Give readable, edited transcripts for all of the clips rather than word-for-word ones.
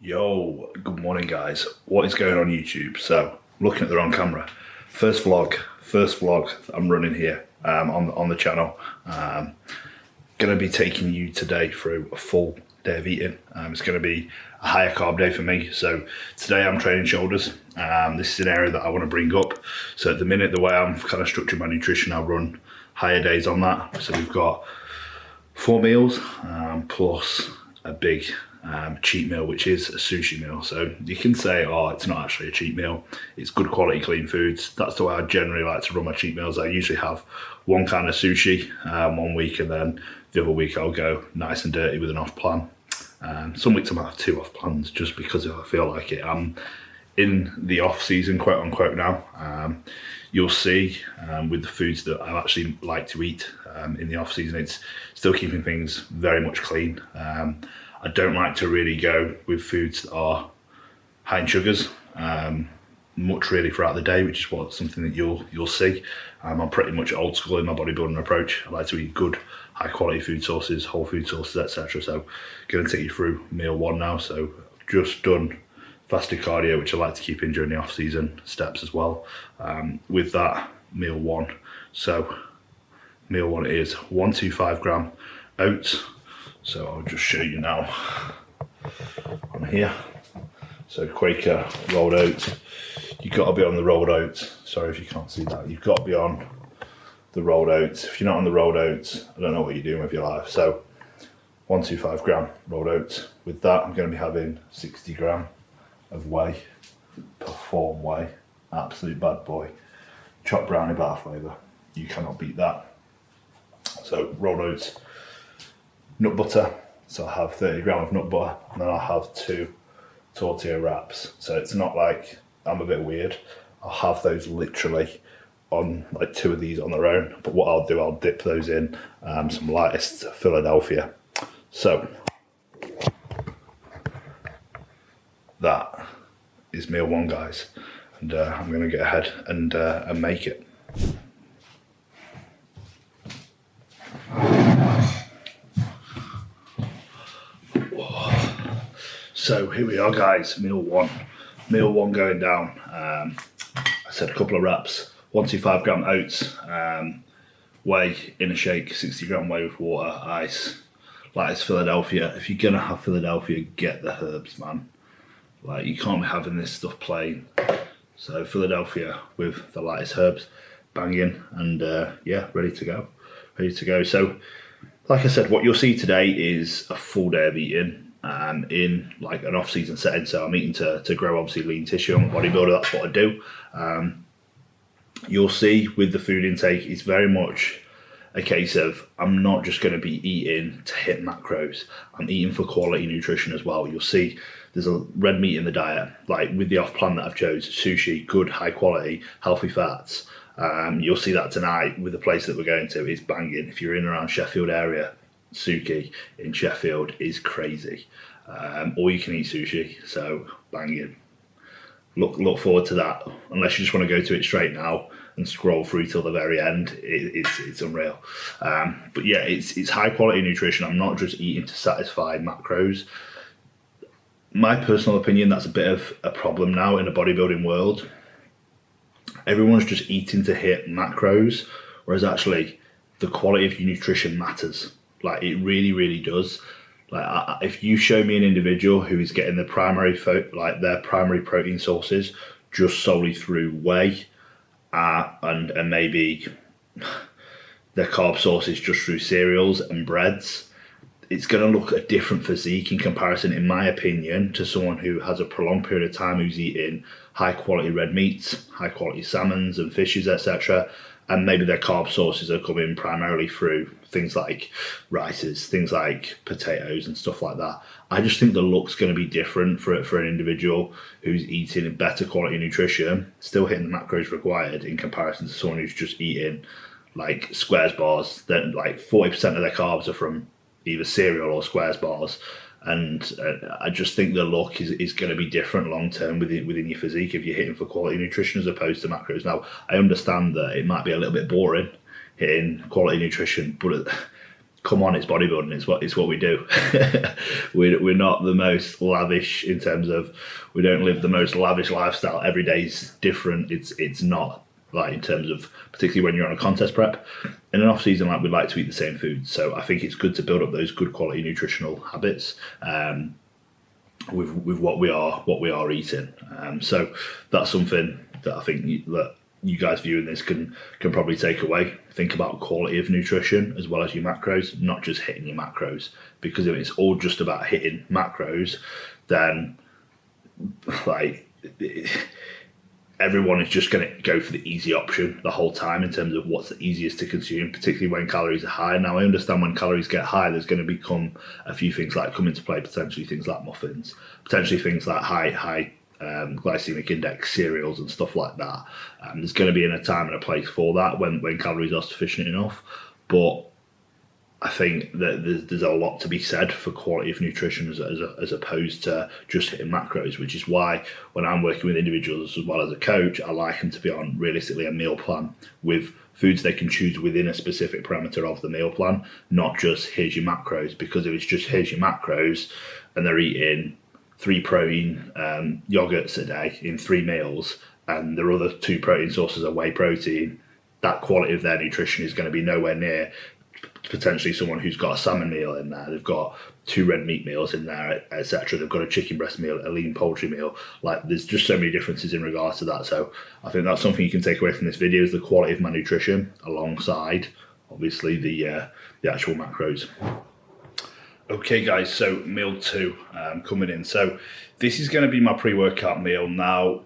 Yo, good morning guys. What is going on YouTube? So, looking at the wrong camera. First vlog I'm running here on the channel. Gonna be taking you today through a full day of eating. It's gonna be a higher carb day for me. So today I'm training shoulders. This is an area that I want to bring up. So at the minute, the way I'm kind of structuring my nutrition, I run higher days on that. So we've got 4 meals plus a big cheat meal, which is a sushi meal. So you can say, oh, it's not actually a cheat meal, it's good quality clean foods. That's the way I generally like to run my cheat meals. I usually have one kind of sushi 1 week, and then the other week I'll go nice and dirty with an off plan. Some weeks I might have 2 off plans just because if I feel like it. I'm in the off season, quote unquote, now. You'll see with the foods that I actually like to eat in the off season, it's still keeping things very much clean. I don't like to really go with foods that are high in sugars much really throughout the day, which is something that you'll see. I'm pretty much old school in my bodybuilding approach. I like to eat good high quality food sources, whole food sources, etc. So going to take you through meal 1 now. So I've just done fasted cardio, which I like to keep in during the off season steps as well. With that, meal 1. So meal 1 is 125 gram oats. So I'll just show you now on here. So Quaker rolled oats. You've got to be on the rolled oats. Sorry if you can't see that. You've got to be on the rolled oats. If you're not on the rolled oats, I don't know what you're doing with your life. So 125 gram rolled oats. With that, I'm going to be having 60 gram of whey, Perform whey, absolute bad boy. Chopped brownie bar flavour. You cannot beat that. So rolled oats. Nut butter, so I'll have 30 gram of nut butter, and then I'll have 2 tortilla wraps. So it's not like I'm a bit weird. I'll have those literally on like 2 of these on their own, but what I'll do, I'll dip those in some lightest Philadelphia. So that is meal 1, guys, and I'm gonna get ahead and make it. So here we are, guys, meal 1. Meal 1 going down. I said a couple of wraps, 125 gram oats, whey in a shake, 60 gram whey with water, ice, lightest Philadelphia. If you're gonna have Philadelphia, get the herbs, man. Like, you can't be having this stuff plain. So Philadelphia with the lightest herbs, banging, and yeah, ready to go. So like I said, what you'll see today is a full day of eating. In like an off-season setting, so I'm eating to grow obviously lean tissue. I'm a bodybuilder, that's what I do. You'll see with the food intake, it's very much a case of I'm not just going to be eating to hit macros, I'm eating for quality nutrition as well. You'll see there's a red meat in the diet, like with the off plan that I've chose, sushi, good high quality, healthy fats. You'll see that tonight with the place that we're going to, is banging. If you're in around Sheffield area, Suki in Sheffield is crazy. All you can eat sushi, so banging. Look forward to that. Unless you just want to go to it straight now and scroll through till the very end, it's unreal. But yeah, it's high quality nutrition. I'm not just eating to satisfy macros. My personal opinion, that's a bit of a problem now in the bodybuilding world. Everyone's just eating to hit macros, whereas actually the quality of your nutrition matters. Like, it really, really does. Like, if you show me an individual who is getting their primary protein sources just solely through whey, and maybe their carb sources just through cereals and breads, it's going to look a different physique in comparison, in my opinion, to someone who has a prolonged period of time who's eating high quality red meats, high quality salmons and fishes, etc. And maybe their carb sources are coming primarily through things like rices, things like potatoes and stuff like that. I just think the look's going to be different for an individual who's eating better quality nutrition, still hitting the macros required, in comparison to someone who's just eating like Squares bars. Then like 40% of their carbs are from either cereal or Squares bars. And I just think the look is going to be different long term within your physique if you're hitting for quality nutrition as opposed to macros. Now, I understand that it might be a little bit boring hitting quality nutrition, but come on, it's bodybuilding. It's what we do. We're not the most lavish in terms of, we don't live the most lavish lifestyle. Every day's different. It's not like in terms of, particularly when you're on a contest prep. In an off season, like, we'd like to eat the same food. So I think it's good to build up those good quality nutritional habits with what we are eating. So that's something that I think that you guys viewing this can probably take away. Think about quality of nutrition as well as your macros, not just hitting your macros. Because if it's all just about hitting macros, then like everyone is just going to go for the easy option the whole time in terms of what's the easiest to consume, particularly when calories are high. Now, I understand when calories get high, there's going to become a few things like come into play, potentially things like muffins, potentially things like high glycemic index cereals and stuff like that. There's going to be a time and a place for that when calories are sufficient enough. But I think that there's a lot to be said for quality of nutrition as opposed to just hitting macros, which is why when I'm working with individuals as well as a coach, I like them to be on realistically a meal plan with foods they can choose within a specific parameter of the meal plan, not just here's your macros. Because if it's just here's your macros and they're eating 3 protein yogurts a day in 3 meals and their other 2 protein sources are whey protein, that quality of their nutrition is going to be nowhere near potentially someone who's got a salmon meal in there, they've got 2 red meat meals in there, etc. They've got a chicken breast meal, a lean poultry meal. Like, there's just so many differences in regards to that. So I think that's something you can take away from this video, is the quality of my nutrition alongside obviously the actual macros. Okay guys, so meal 2 coming in. So this is going to be my pre-workout meal. Now,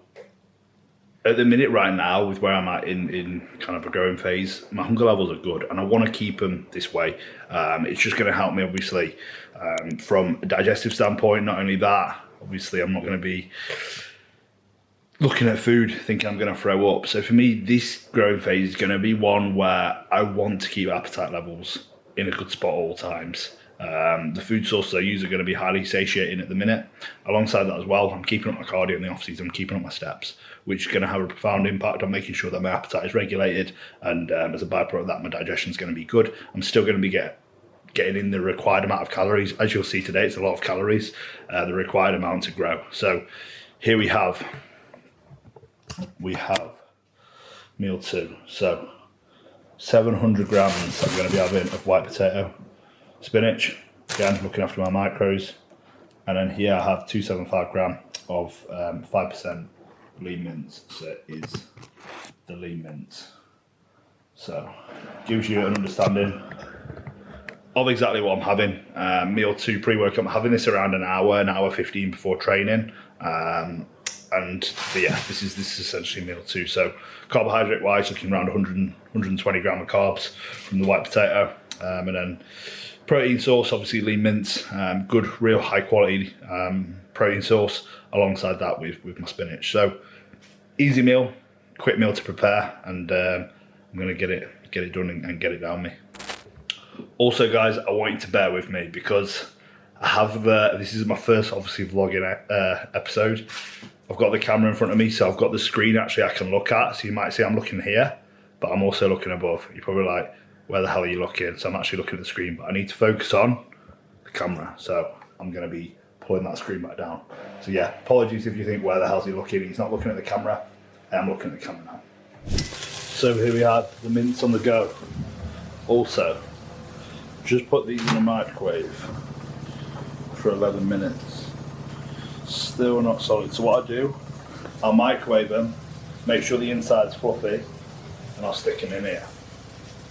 at the minute right now, with where I'm at in kind of a growing phase, my hunger levels are good and I want to keep them this way. It's just going to help me, obviously, from a digestive standpoint. Not only that, obviously, I'm not going to be looking at food thinking I'm going to throw up. So for me, this growing phase is going to be one where I want to keep appetite levels in a good spot at all times. The food sources I use are going to be highly satiating at the minute. Alongside that as well, I'm keeping up my cardio in the off season, I'm keeping up my steps, which is going to have a profound impact on making sure that my appetite is regulated, and as a byproduct of that, my digestion is going to be good. I'm still going to be getting in the required amount of calories. As you'll see today, it's a lot of calories, the required amount to grow. So here we have meal 2. So 700 grams I'm going to be having of white potato, spinach, again looking after my macros, and then here I have 275 gram of 5% lean mince. So it is the lean mince. So gives you an understanding of exactly what I'm having. Meal 2 pre-workout, I'm having this around an hour 15 before training. But yeah, this is essentially meal 2. So carbohydrate wise, looking around 120 gram of carbs from the white potato, and then protein source, obviously lean mince, good, real high quality protein source alongside that with my spinach. So easy meal, quick meal to prepare, and I'm gonna get it done and get it down me. Also guys, I want you to bear with me because I have this is my first obviously vlogging episode. I've got the camera in front of me, so I've got the screen actually I can look at. So you might see I'm looking here, but I'm also looking above. You're probably like, where the hell are you looking? So I'm actually looking at the screen, but I need to focus on the camera. So I'm going to be pulling that screen back down. So yeah, apologies if you think, where the hell's he looking? He's not looking at the camera. I am looking at the camera now. So here we have the mince on the go. Also, just put these in the microwave for 11 minutes. Still not solid. So what I do, I'll microwave them, make sure the inside's fluffy, and I'll stick them in here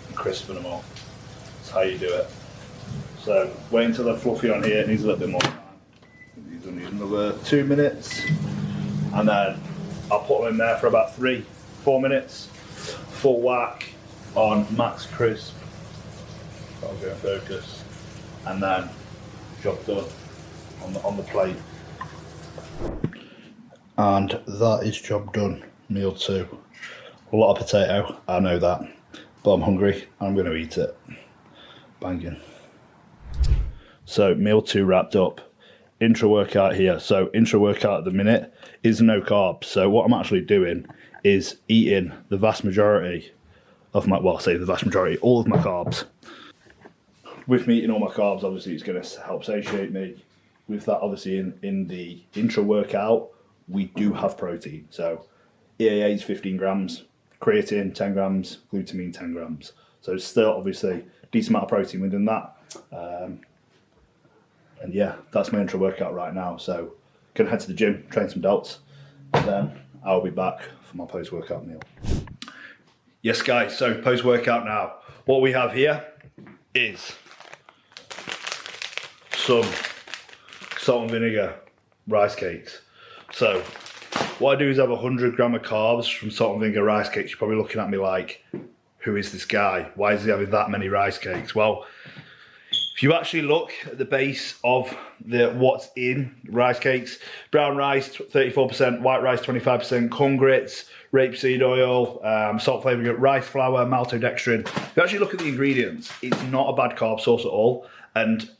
and crispen them all. That's how you do it. So wait until they're fluffy on here. It needs a little bit more time. These will need another 2 minutes, and then I'll put them in there for about 3-4 minutes. Full whack on max crisp. I'll go in focus, and then job done on the plate. And that is job done, meal 2. A lot of potato, I know that, but I'm hungry, I'm going to eat it. Banging. So meal 2 wrapped up. Intra-workout here. So intra-workout at the minute is no carbs. So what I'm actually doing is eating the vast majority of my, well, I say the vast majority, all of my carbs with me eating all my carbs, obviously it's going to help satiate me. With that, obviously in the intra-workout, we do have protein. So EAA is 15 grams, creatine 10 grams, glutamine 10 grams. So still obviously decent amount of protein within that. And yeah, that's my intra-workout right now. So gonna head to the gym, train some delts, and then I'll be back for my post-workout meal. Yes guys, so post-workout now. What we have here is some salt and vinegar rice cakes. So what I do is have 100 gram of carbs from salt and vinegar rice cakes. You're probably looking at me like, who is this guy? Why is he having that many rice cakes? Well, if you actually look at the base of what's in rice cakes, brown rice 34%, white rice 25%, corn grits, rapeseed oil, salt flavoring, rice flour, maltodextrin. If you actually look at the ingredients, it's not a bad carb source at all. And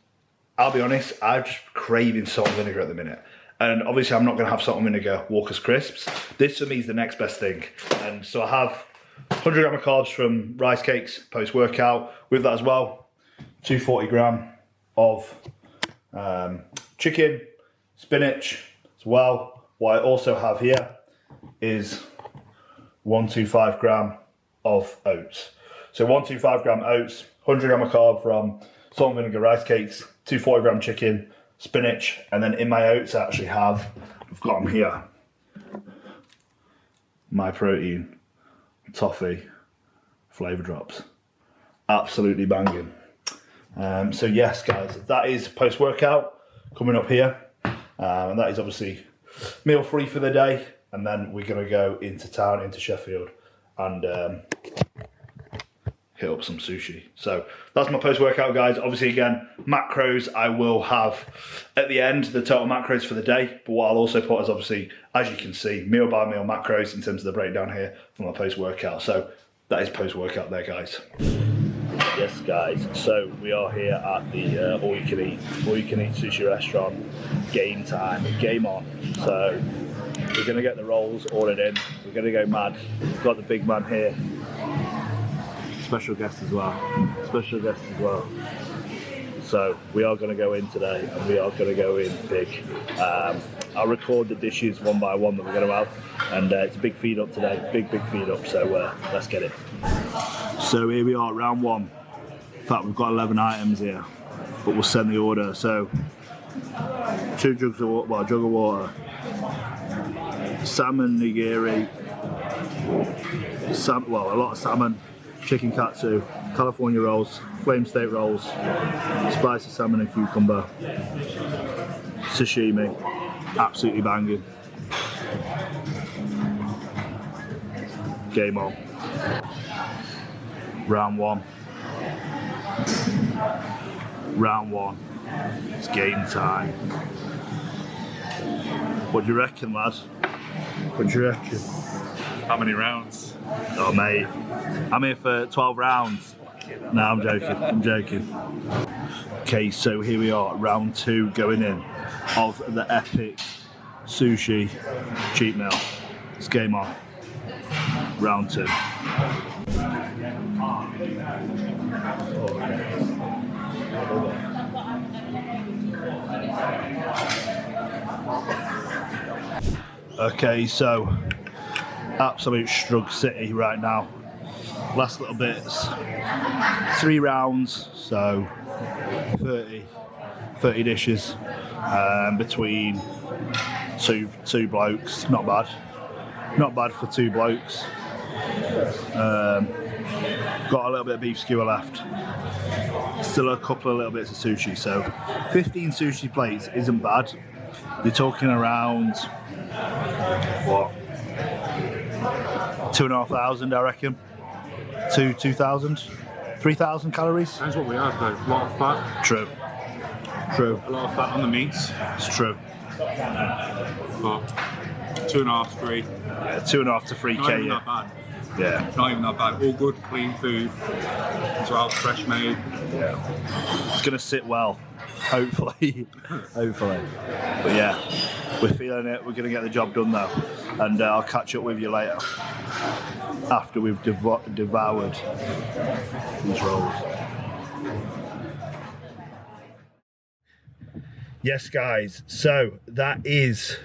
I'll be honest, I'm just craving salt and vinegar at the minute. And obviously I'm not gonna have salt and vinegar Walker's crisps. This for me is the next best thing. And so I have 100 gram of carbs from rice cakes post-workout. With that as well, 240 gram of chicken, spinach as well. What I also have here is 125 gram of oats. So 125 gram oats, 100 gram of carb from salt and vinegar rice cakes, 240 gram chicken, spinach, and then in my oats I actually have, I've got them here, my protein, toffee, flavour drops. Absolutely banging. So yes guys, that is post-workout coming up here, and that is obviously meal free for the day, and then we're going to go into town, into Sheffield, and hit up some sushi. So that's my post-workout guys. Obviously again, macros I will have at the end, the total macros for the day, but what I'll also put is obviously, as you can see, meal by meal macros in terms of the breakdown here for my post-workout. So that is post-workout there guys. Yes guys, so we are here at the all you can eat sushi restaurant. Game time, game on. So we're gonna get the rolls ordered in, we're gonna go mad. We've got the big man here, special guest as well, so we are going to go in today, and we are going to go in big. I'll record the dishes one by one that we're going to have, and it's a big feed up today, big feed up, so let's get it. So here we are, round one. In fact, we've got 11 items here, but we'll send the order. So 2 jugs of water, well, a jug of water, salmon nigiri, a lot of salmon, chicken katsu, California rolls, flame steak rolls, spicy salmon and cucumber, sashimi, absolutely banging. Game on. Round one. It's game time. What do you reckon, lad? What do you reckon? How many rounds? Oh mate, I'm here for 12 rounds. No, I'm joking. Okay, so here we are, round 2 going in of the epic sushi cheat meal. It's game on. Round 2. Okay, so absolute Strug City right now. Last little bits. 3 rounds, so 30 dishes between two blokes. Not bad for 2 blokes. Got a little bit of beef skewer left. Still a couple of little bits of sushi, so 15 sushi plates isn't bad. You're talking around, what, 2,500 I reckon. 2,000, 3,000 calories. That's what we have though. A lot of fat. True. A lot of fat on the meats. It's true. But 2.5, 3. Yeah, 2.5 to 3K. Not even that bad. Yeah. Not even that bad. All good, clean food as well, fresh made. Yeah. It's gonna sit well, hopefully. But yeah, we're feeling it. We're gonna get the job done though, and I'll catch up with you later after we've devoured these rolls. Yes, guys, so that is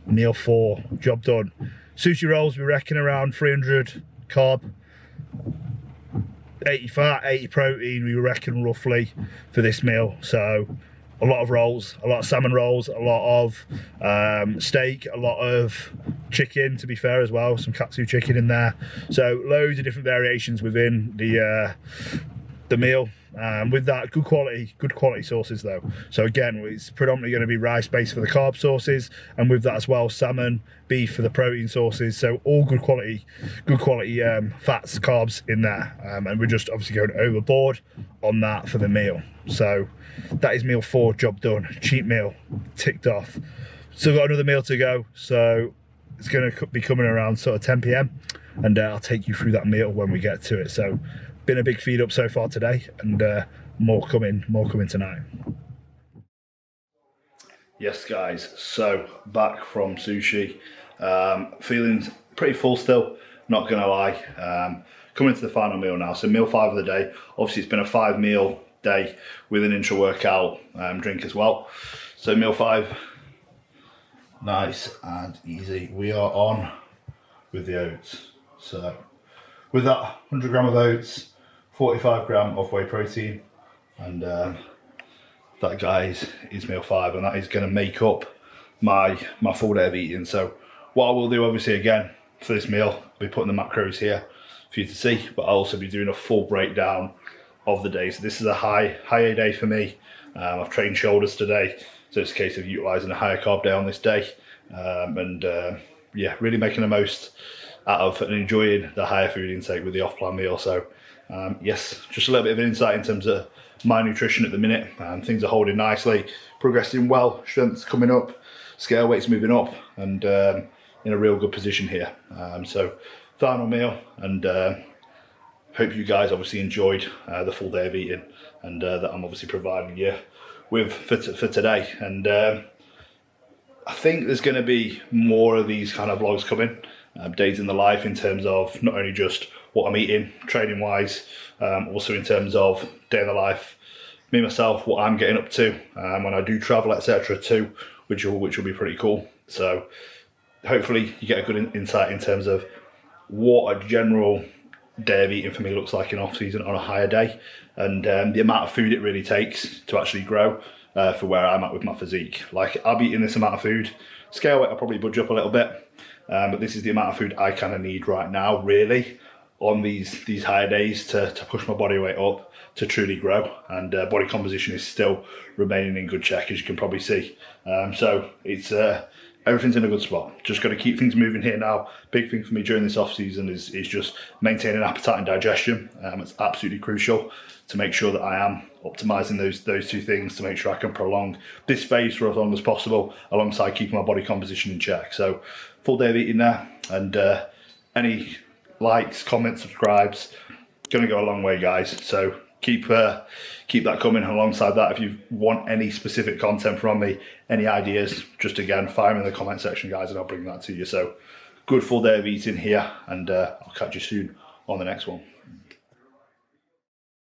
meal 4, job done. Sushi rolls, we reckon around 300 carb, 80 fat, 80 protein, we reckon roughly for this meal. So a lot of rolls, a lot of salmon rolls, a lot of steak, a lot of chicken, to be fair, as well, some katsu chicken in there. So loads of different variations within the meal. With that, good quality sauces though. So again, it's predominantly going to be rice based for the carb sauces, and with that as well, salmon, beef for the protein sauces. So all good quality fats, carbs in there, and we're just obviously going overboard on that for the meal. So that is meal 4, job done. Cheat meal ticked off. Still got another meal to go, so it's going to be coming around sort of 10 p.m. and I'll take you through that meal when we get to it. So been a big feed up so far today, and more coming tonight. Yes, guys, so back from sushi, feeling pretty full still, not gonna lie. Coming to the final meal now, so meal 5 of the day. Obviously it's been a 5 meal day with an intra-workout drink as well. So meal 5, nice and easy. We are on with the oats. So with that 100 gram of oats, 45 gram of whey protein, and that, guys, is meal 5, and that is going to make up my full day of eating. So what I will do, obviously, again for this meal, I'll be putting the macros here for you to see, but I'll also be doing a full breakdown of the day. So this is a high A day for me. I've trained shoulders today, so it's a case of utilising a higher carb day on this day, yeah, really making the most out of and enjoying the higher food intake with the off-plan meal. So yes, just a little bit of insight in terms of my nutrition at the minute. Things are holding nicely, progressing well, strength's coming up, scale weight's moving up, and in a real good position here. So final meal, and hope you guys obviously enjoyed the full day of eating, and that I'm obviously providing you with for today. And I think there's going to be more of these kind of vlogs coming, days in the life, in terms of not only just what I'm eating training wise, also in terms of day in the life, me myself, what I'm getting up to when I do travel, etc. too, which will be pretty cool. So hopefully you get a good insight in terms of what a general day of eating for me looks like in off season on a higher day, and the amount of food it really takes to actually grow for where I'm at with my physique. Like, I'll be eating this amount of food, scale weight I'll probably budge up a little bit, but this is the amount of food I kind of need right now, really, on these higher days to push my body weight up to truly grow, and body composition is still remaining in good check, as you can probably see. So it's everything's in a good spot. Just got to keep things moving here now. Big thing for me during this off season is just maintaining appetite and digestion. It's absolutely crucial to make sure that I am optimizing those two things to make sure I can prolong this phase for as long as possible, alongside keeping my body composition in check. So full day of eating there, and any likes, comments, subscribes, gonna go a long way, guys. So keep that coming. Alongside that, if you want any specific content from me, any ideas, just again fire them in the comment section, guys, and I'll bring that to you. So good full day of eating here, and I'll catch you soon on the next one.